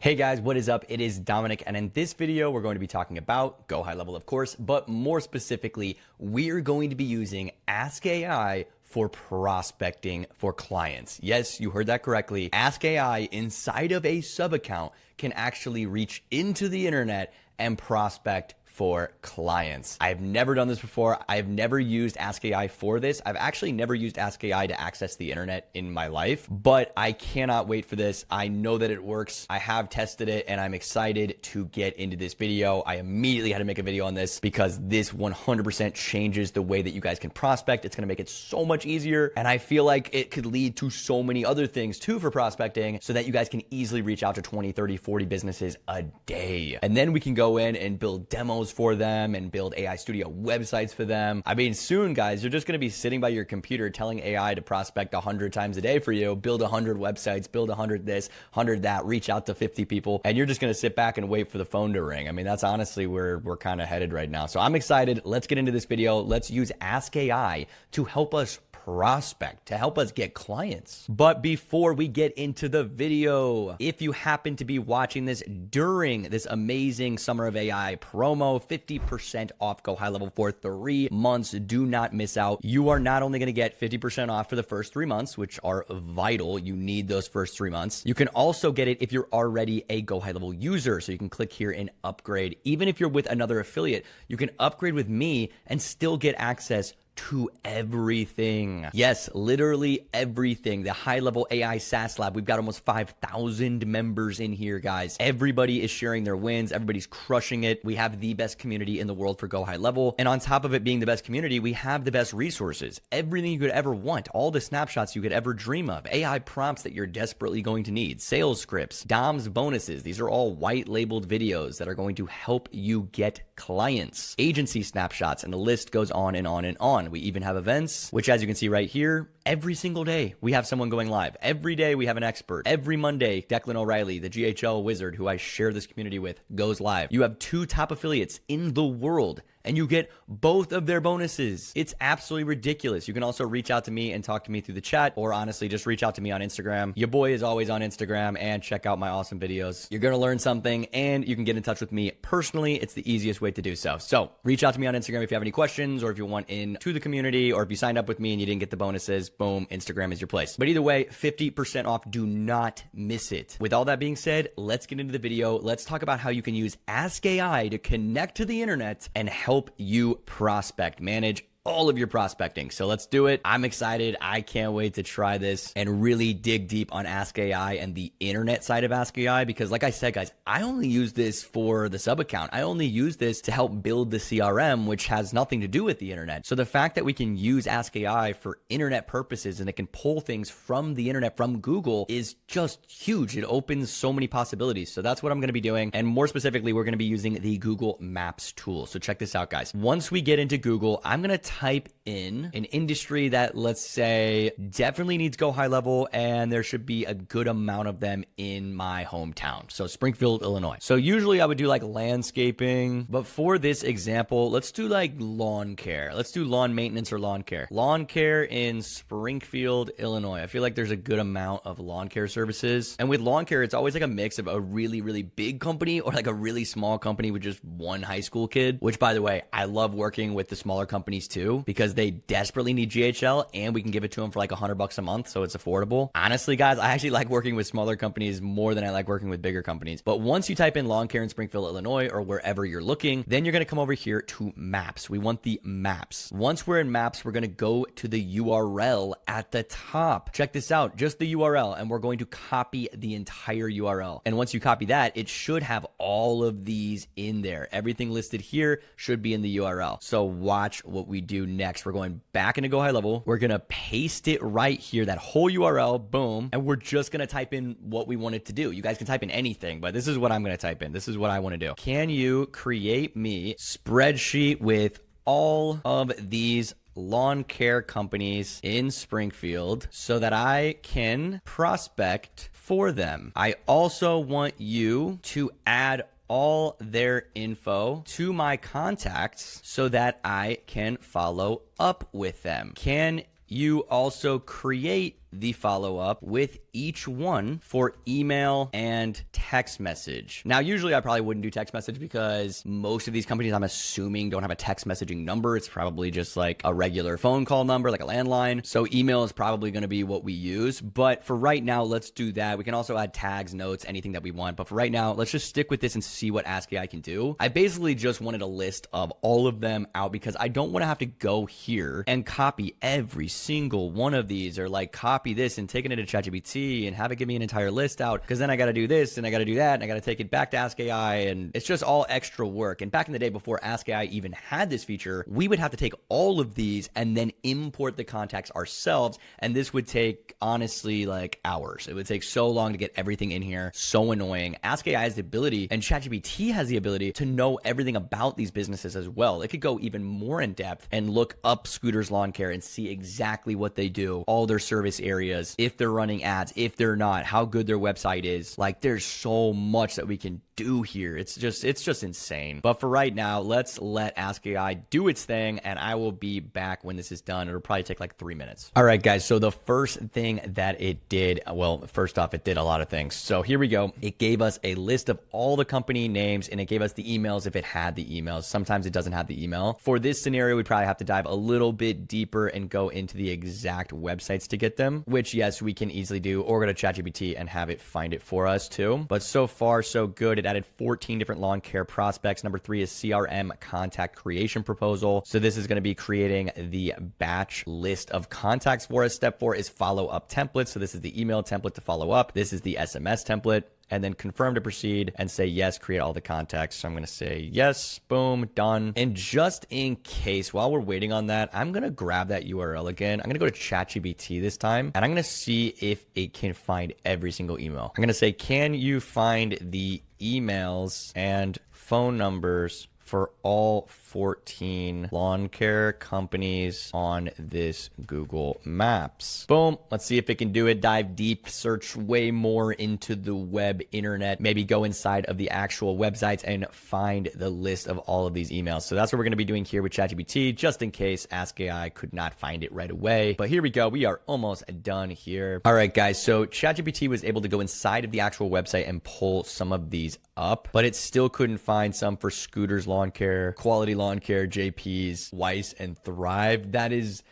Hey guys, what is up? It is Dominic, and in this video, we're going to be talking about Go High Level, of course, but more specifically, we're going to be using AskAI for prospecting for clients. Yes, you heard that correctly. AskAI inside of a sub account can actually reach into the internet and prospect for clients. I've never done this before. I've never used AskAI for this. I've actually never used AskAI to access the internet in my life, but I cannot wait for this. I know that it works. I have tested it and I'm excited to get into this video. I immediately had to make a video on this because this 100% changes the way that you guys can prospect. It's gonna make it so much easier. And I feel like it could lead to so many other things too for prospecting so that you guys can easily reach out to 20, 30, 40 businesses a day. And then we can go in and build demos for them and build AI Studio websites for them. I mean, soon, guys, you're just going to be sitting by your computer telling AI to prospect 100 times a day for you, build 100 websites, build 100 this, 100 that, reach out to 50 people, and you're just going to sit back and wait for the phone to ring. I mean, that's honestly where we're kind of headed right now. So I'm excited. Let's get into this video. Let's use AskAI to help us prospect, to help us get clients. But before we get into the video, if you happen to be watching this during this amazing Summer of AI promo, 50% off Go High Level for 3 months, do not miss out. You are not only going to get 50% off for the first 3 months, which are vital. You need those first 3 months. You can also get it if you're already a Go High Level user. So you can click here and upgrade. Even if you're with another affiliate, you can upgrade with me and still get access to everything. Yes, literally everything. The High Level AI SaaS Lab. We've got almost 5,000 members in here, guys. Everybody is sharing their wins. Everybody's crushing it. We have the best community in the world for Go High Level. And on top of it being the best community, we have the best resources. Everything you could ever want. All the snapshots you could ever dream of. AI prompts that you're desperately going to need. Sales scripts. DOMs bonuses. These are all white labeled videos that are going to help you get clients. Agency snapshots. And the list goes on and on and on. We even have events, which as you can see right here, every single day we have someone going live. Every day we have an expert. Every Monday, Declan O'Reilly, the GHL wizard who I share this community with, goes live. You have 2 top affiliates in the world and you get both of their bonuses. It's absolutely ridiculous. You can also reach out to me and talk to me through the chat, or honestly, just reach out to me on Instagram. Your boy is always on Instagram, and check out my awesome videos. You're gonna learn something, and you can get in touch with me personally. It's the easiest way to do so. So reach out to me on Instagram if you have any questions, or if you want into the community, or if you signed up with me and you didn't get the bonuses, boom, Instagram is your place. But either way, 50% off. Do not miss it. With all that being said, let's get into the video. Let's talk about how you can use AskAI to connect to the internet and help you prospect, manage all of your prospecting. So let's do it. I'm excited. I can't wait to try this and really dig deep on AskAI and the internet side of AskAI, because like I said, guys, I only use this for the sub account. I only use this to help build the CRM, which has nothing to do with the internet. So the fact that we can use AskAI for internet purposes and it can pull things from the internet, from Google, is just huge. It opens so many possibilities. So that's what I'm going to be doing. And more specifically, we're going to be using the Google Maps tool. So check this out, guys. Once we get into Google, I'm going to type in an industry that, let's say, definitely needs Go High Level, and there should be a good amount of them in my hometown. So Springfield, Illinois. So usually I would do like landscaping, but for this example, let's do like lawn care. Let's do lawn maintenance or lawn care. Lawn care in Springfield, Illinois. I feel like there's a good amount of lawn care services. And with lawn care, it's always like a mix of a really, really big company or like a really small company with just one high school kid, which, by the way, I love working with the smaller companies too, because they desperately need GHL and we can give it to them for like $100 a month, so it's affordable. Honestly, guys, I actually like working with smaller companies more than I like working with bigger companies. But once you type in lawn care in Springfield, Illinois, or wherever you're looking, then you're going to come over here to maps. We want the maps. Once we're in maps, we're going to go to the URL at the top. Check this out, just the URL, and we're going to copy the entire URL. And once you copy that, it should have all of these in there. Everything listed here should be in the URL. So watch what we do next. We're going back into Go High Level. We're going to paste it right here, that whole URL, boom. And we're just going to type in what we want it to do. You guys can type in anything, but this is what I'm going to type in. This is what I want to do. Can you create me spreadsheet with all of these lawn care companies in Springfield so that I can prospect for them? I also want you to add all their info to my contacts so that I can follow up with them. Can you also create the follow-up with each one for email and text message. Now, usually I probably wouldn't do text message because most of these companies, I'm assuming, don't have a text messaging number. It's probably just like a regular phone call number, like a landline. So email is probably going to be what we use. But for right now, let's do that. We can also add tags, notes, anything that we want. But for right now, let's just stick with this and see what AskAI can do. I basically just wanted a list of all of them out because I don't want to have to go here and copy every single one of these, or like copy this and take it into ChatGPT and have it give me an entire list out, because then I got to do this and I got to do that and I got to take it back to AskAI, and it's just all extra work. And back in the day, before AskAI even had this feature, we would have to take all of these and then import the contacts ourselves, and this would take, honestly, like hours. It would take so long to get everything in here. So annoying. AskAI has the ability, and ChatGPT has the ability, to know everything about these businesses as well. It could go even more in depth and look up Scooter's Lawn Care and see exactly what they do, all their service areas, if they're running ads, if they're not, how good their website is. Like, there's so much that we can do here. It's just insane. But for right now, let's let AskAI do its thing, and I will be back when this is done. It'll probably take like 3 minutes. All right, guys. So the first thing that it did, well, first off, it did a lot of things. So here we go. It gave us a list of all the company names, and it gave us the emails if it had the emails. Sometimes it doesn't have the email. For this scenario, we'd probably have to dive a little bit deeper and go into the exact websites to get them, which, yes, we can easily do, or go to ChatGPT and have it find it for us too. But so far, so good. It added 14 different lawn care prospects. Number 3 is CRM contact creation proposal. So this is going to be creating the batch list of contacts for us. Step 4 is follow up template. So this is the email template to follow up. This is the SMS template. And then confirm to proceed and say yes, create all the contacts. So I'm going to say yes, boom, done. And just in case, while we're waiting on that, I'm going to grab that URL again. I'm going to go to ChatGPT this time, and I'm going to see if it can find every single email. I'm going to say, can you find the emails and phone numbers for all 14 lawn care companies on this Google Maps? Boom. Let's see if it can do it. Dive deep, search way more into the web internet, maybe go inside of the actual websites and find the list of all of these emails. So that's what we're going to be doing here with ChatGPT, just in case AskAI could not find it right away. But here we go. We are almost done here. All right, guys. So ChatGPT was able to go inside of the actual website and pull some of these up, but it still couldn't find some for Scooter's Lawn Care, Quality Lawn Care, JP's, Weiss, and Thrive. That is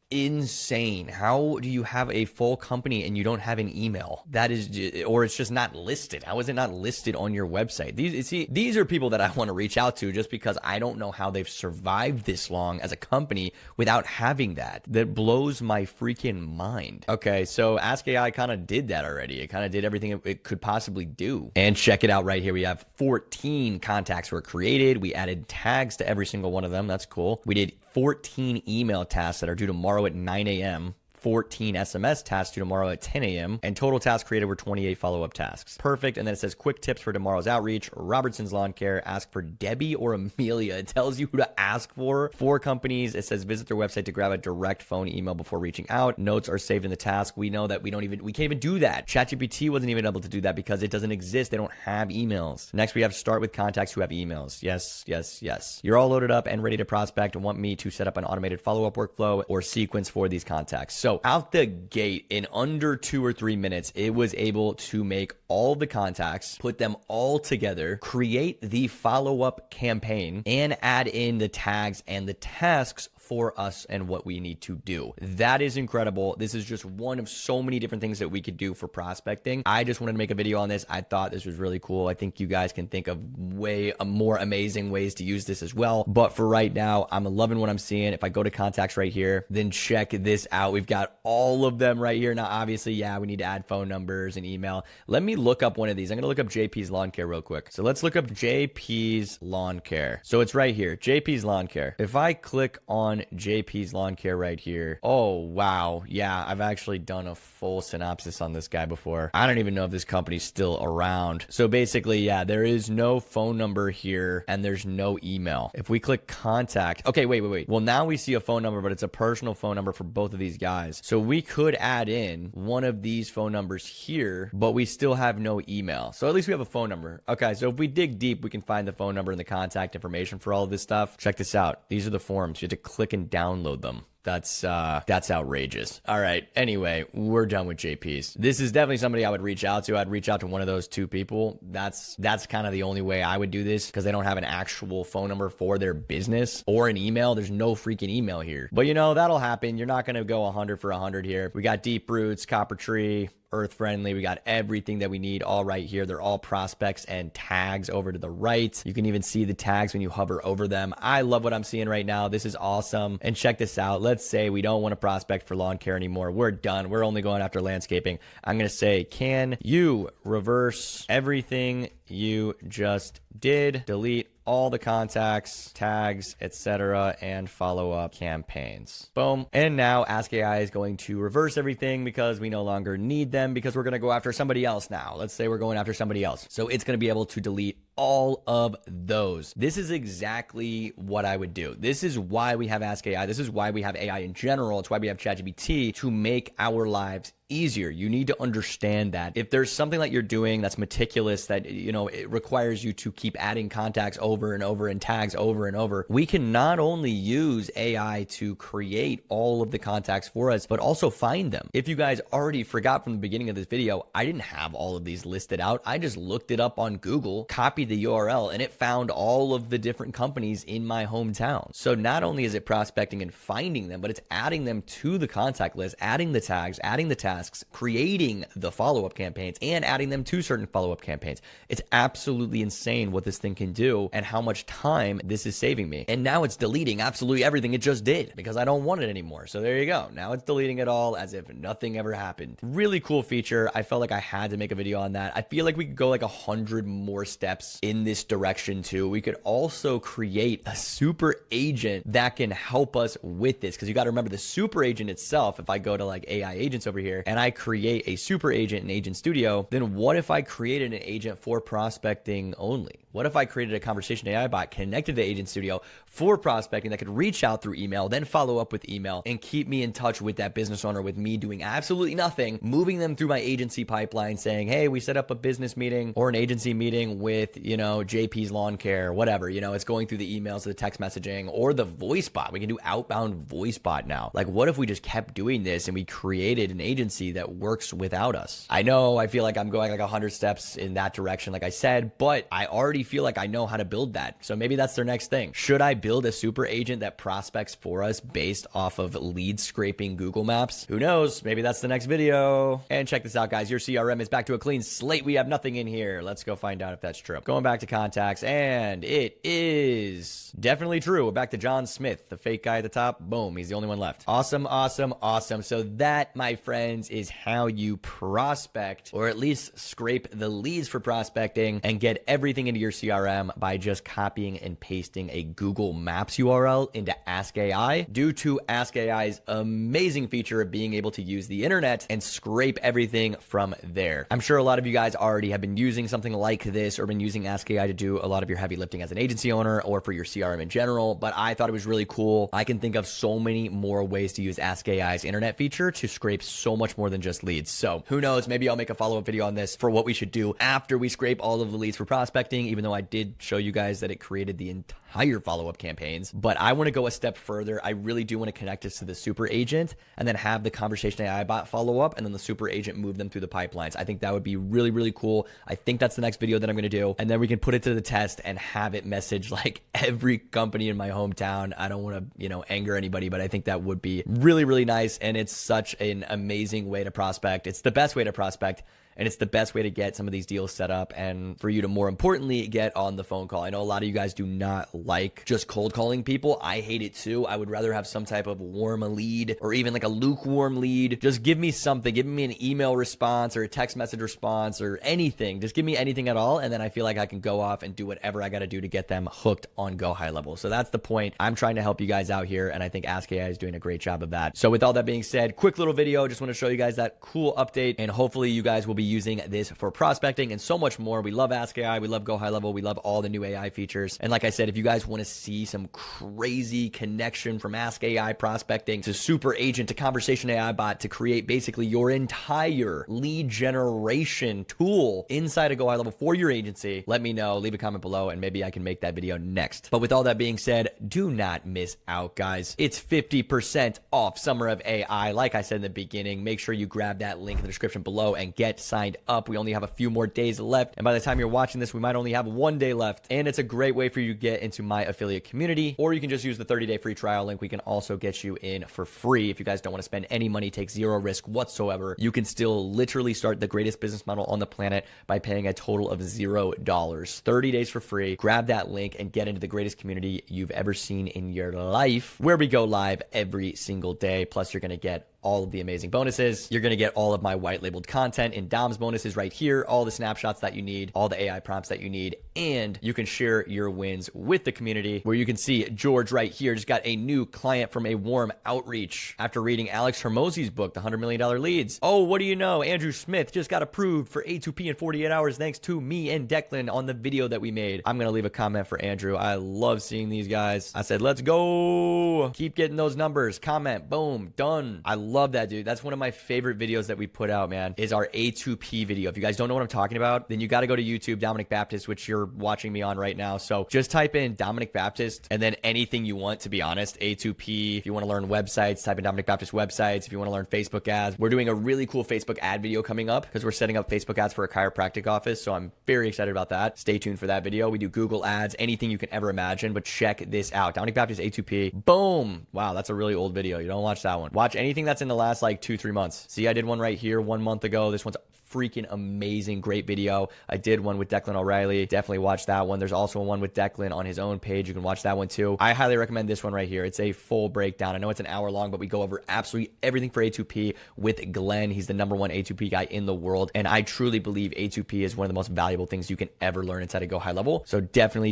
insane. How do you have a full company and you don't have an email? That is, or it's just not listed. How is it not listed on your website? These are people that I want to reach out to, just because I don't know how they've survived this long as a company without having that. That blows my freaking mind. Okay, so AskAI kind of did that already. It kind of did everything it could possibly do. And check it out right here. We have 14 contacts were created. We added tags to every single one of them. That's cool. We did 14 email tasks that are due tomorrow at 9 a.m. 14 SMS tasks due tomorrow at 10 a.m. And total tasks created were 28 follow-up tasks. Perfect. And then it says quick tips for tomorrow's outreach. Robertson's Lawn Care, ask for Debbie or Amelia. It tells you who to ask for. 4 companies. It says visit their website to grab a direct phone email before reaching out. Notes are saved in the task. We know that we can't even do that. ChatGPT wasn't even able to do that because it doesn't exist. They don't have emails. Next, we have start with contacts who have emails. Yes, yes, yes. You're all loaded up and ready to prospect and want me to set up an automated follow-up workflow or sequence for these contacts. So out the gate, in under 2 or 3 minutes, it was able to make all the contacts, put them all together, create the follow-up campaign, and add in the tags and the tasks for us and what we need to do. That is incredible. This is just one of so many different things that we could do for prospecting. I just wanted to make a video on this. I thought this was really cool. I think you guys can think of way more amazing ways to use this as well. But for right now, I'm loving what I'm seeing. If I go to contacts right here, then check this out. We've got all of them right here. Now, obviously, yeah, we need to add phone numbers and email. Let me look up one of these. I'm going to look up JP's Lawn Care real quick. So let's look up JP's Lawn Care. So it's right here, JP's Lawn Care. If I click on JP's Lawn Care right here. Oh, wow. Yeah, I've actually done a full synopsis on this guy before. I don't even know if this company's still around. So basically, yeah, there is no phone number here and there's no email. If we click contact, okay, wait. Well, now we see a phone number, but it's a personal phone number for both of these guys. So we could add in one of these phone numbers here, but we still have no email. So at least we have a phone number. Okay, so if we dig deep, we can find the phone number and the contact information for all of this stuff. Check this out. These are the forms. You have to click and download them. That's outrageous. All right. Anyway, we're done with JP's. This is definitely somebody I would reach out to. I'd reach out to one of those two people. That's kind of the only way I would do this, because they don't have an actual phone number for their business or an email. There's no freaking email here. But that'll happen. You're not going to go 100 for 100 here. We got Deep Roots, Copper Tree, Earth Friendly. We got everything that we need all right here. They're all prospects and tags over to the right. You can even see the tags when you hover over them. I love what I'm seeing right now. This is awesome. And check this out. Let's say we don't want to prospect for lawn care anymore. We're done. We're only going after landscaping. I'm going to say, can you reverse everything you just did? Delete all the contacts, tags, etc., and follow-up campaigns. Boom. And now AskAI is going to reverse everything because we no longer need them, because we're going to go after somebody else now. Let's say we're going after somebody else. So it's going to be able to delete all of those. This is exactly what I would do. This is why we have AskAI. This is why we have AI in general. It's why we have ChatGPT, to make our lives easier. You need to understand that if there's something that you're doing that's meticulous, that it requires you to keep adding contacts over and over and tags over and over, we can not only use AI to create all of the contacts for us, but also find them. If you guys already forgot from the beginning of this video, I didn't have all of these listed out. I just looked it up on Google, copied the URL, and it found all of the different companies in my hometown. So not only is it prospecting and finding them, but it's adding them to the contact list, adding the tags, adding the tasks, creating the follow-up campaigns, and adding them to certain follow-up campaigns. It's absolutely insane what this thing can do and how much time this is saving me. And now it's deleting absolutely everything it just did because I don't want it anymore. So there you go. Now it's deleting it all as if nothing ever happened. Really cool feature. I felt like I had to make a video on that. I feel like we could go like 100 more steps in this direction too. We could also create a super agent that can help us with this, because you got to remember the super agent itself. If I go to like AI agents over here and I create a super agent in Agent Studio, then what if I created an agent for prospecting only? What if I created a conversation AI bot connected to Agent Studio for prospecting that could reach out through email, then follow up with email and keep me in touch with that business owner with me doing absolutely nothing, moving them through my agency pipeline, saying, hey, we set up a business meeting or an agency meeting with, JP's Lawn Care, whatever, it's going through the emails, the text messaging, or the voice bot. We can do outbound voice bot now. Like, what if we just kept doing this and we created an agency that works without us? I know I feel like I'm going like 100 steps in that direction, like I said, but I already feel like I know how to build that. So maybe that's their next thing. Should I build a super agent that prospects for us based off of lead scraping Google Maps? Who knows? Maybe that's the next video. And check this out, guys. Your CRM is back to a clean slate. We have nothing in here. Let's go find out if that's true. Going back to contacts, and it is definitely true. We're back to John Smith, the fake guy at the top. Boom. He's the only one left. Awesome, awesome, awesome. So that, my friends, is how you prospect, or at least scrape the leads for prospecting and get everything into your CRM by just copying and pasting a Google Maps URL into AskAI, due to AskAI's amazing feature of being able to use the internet and scrape everything from there. I'm sure a lot of you guys already have been using something like this or been using AskAI to do a lot of your heavy lifting as an agency owner or for your CRM in general, but I thought it was really cool. I can think of so many more ways to use AskAI's internet feature to scrape so much more than just leads. So who knows, maybe I'll make a follow-up video on this for what we should do after we scrape all of the leads for prospecting, even though I did show you guys that it created the entire follow-up campaigns. But I want to go a step further. I really do want to connect this to the super agent and then have the conversation AI bot follow up and then the super agent move them through the pipelines. I think that would be really, really cool. I think that's the next video that I'm going to do. And then we can put it to the test and have it message like every company in my hometown. I don't want to, anger anybody, but I think that would be really, really nice. And it's such an amazing way to prospect. It's the best way to prospect. And it's the best way to get some of these deals set up and for you to, more importantly, get on the phone call. I know a lot of you guys do not like just cold calling people. I hate it too. I would rather have some type of warm lead or even like a lukewarm lead. Just give me something. Give me an email response or a text message response or anything. Just give me anything at all. And then I feel like I can go off and do whatever I got to do to get them hooked on Go High Level. So that's the point. I'm trying to help you guys out here. And I think AskAI is doing a great job of that. So with all that being said, quick little video. Just want to show you guys that cool update. And hopefully you guys will be using this for prospecting and so much more. We love AskAI. We love Go High Level. We love all the new AI features. And like I said, if you guys want to see some crazy connection from AskAI prospecting to super agent to conversation AI bot to create basically your entire lead generation tool inside of Go High Level for your agency, let me know. Leave a comment below and maybe I can make that video next. But with all that being said, do not miss out, guys. It's 50% off Summer of AI. Like I said in the beginning, make sure you grab that link in the description below and get signed up. We only have a few more days left. And by the time you're watching this, we might only have one day left. And it's a great way for you to get into my affiliate community, or you can just use the 30-day free trial link. We can also get you in for free. If you guys don't want to spend any money, take zero risk whatsoever, you can still literally start the greatest business model on the planet by paying a total of $0. 30 days for free. Grab that link and get into the greatest community you've ever seen in your life, where we go live every single day. Plus, you're going to get all of the amazing bonuses. You're going to get all of my white labeled content in Dom's bonuses right here, all the snapshots that you need, all the AI prompts that you need, and you can share your wins with the community, where you can see George right here just got a new client from a warm outreach after reading Alex Hermosi's book, The $100 Million Leads. Oh, what do you know? Andrew Smith just got approved for A2P in 48 hours thanks to me and Declan on the video that we made. I'm going to leave a comment for Andrew. I love seeing these guys. I said, let's go. Keep getting those numbers. Comment. Boom. Done. I love that, dude. That's one of my favorite videos that we put out, man, is our A2P video. If you guys don't know what I'm talking about, then you got to go to YouTube, Dominic Baptist, which you're watching me on right now. So just type in Dominic Baptist and then anything you want, to be honest. A2P. If you want to learn websites, type in Dominic Baptist websites. If you want to learn Facebook ads, we're doing a really cool Facebook ad video coming up because we're setting up Facebook ads for a chiropractic office. So I'm very excited about that. Stay tuned for that video. We do Google ads, anything you can ever imagine, but check this out. Dominic Baptist A2P. Boom. Wow, that's a really old video. You don't watch that one. Watch anything that's in the last like 2-3 months. See, I did one right here 1 month ago. This one's freaking amazing. Great video. I did one with Declan O'Reilly. Definitely watch that one. There's also one with Declan on his own page. You can watch that one too. I highly recommend this one right here. It's a full breakdown. I know it's an hour long, but we go over absolutely everything for A2P with Glenn. He's the #1 A2P guy in the world. And I truly believe A2P is one of the most valuable things you can ever learn inside of Go High Level. So definitely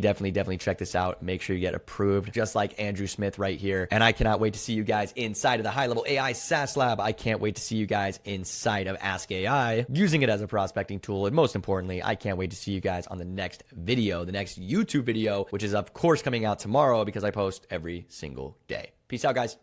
check this out. Make sure you get approved, just like Andrew Smith right here. And I cannot wait to see you guys inside of the High Level AI SaaS Lab. I can't wait to see you guys inside of AskAI, using it as a prospecting tool. And most importantly, I can't wait to see you guys on the next video, the next YouTube video, which is of course coming out tomorrow because I post every single day. Peace out, guys.